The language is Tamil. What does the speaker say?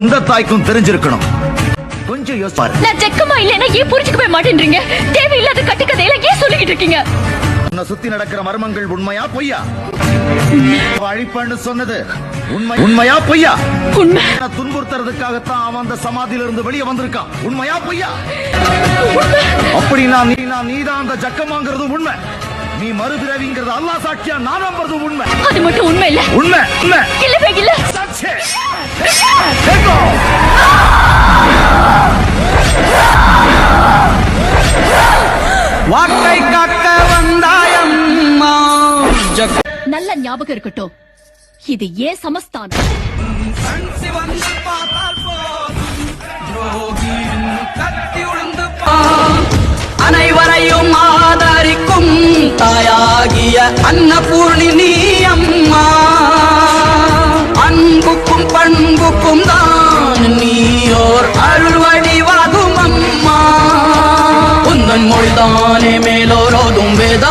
இந்த தாய்க்கும் தெரிஞ்சிருக்கணும். கொஞ்சம் யோசிப்பாரு. நான் ஜெக்கமா இல்லைன்னா ஏன் புரிஞ்சுக்கவே மாட்டேன்றீங்க? தேவையில்லாத கட்டுக்கதையில ஏன் சொல்லிக்கிட்டு இருக்கீங்க? உன்னை சுத்தி நடக்கிற மர்மங்கள் உண்மையா பொய்யா? அழிப்பன்னு சொன்னது உண்மையா பொய்யா? உண்மை. துன்புறுத்துறதுக்காகத்தான் அவன் அந்த சமாதியில இருந்து வெளியே வந்திருக்கான். உண்மையா பொய்யா? அப்படின்னா நீதான் அந்த ஜக்கமாங்கிறது உண்மை. நீ மறுபிறவிங்கிறது அல்லாஹ் சாட்சியா நான் நம்புறது உண்மை. அது மட்டும் உண்மை இல்ல. உண்மை இல்லவே இல்ல. வாக்கை காக்க வந்தாயம்மா. நல்ல ஞாபகம் இருக்கட்டும், இது ஏன் சமஸ்தானம். அனைவரையும் ஆதரிக்கும் தாயாகிய அன்னபூர்ணி நீ அம்மா. அன்புக்கும் பண்புக்கும் தான் நீயோர் அருள்வடிவாகும் அம்மா. உந்தன் மொழிதானே மேலோரோதும் வேதம்.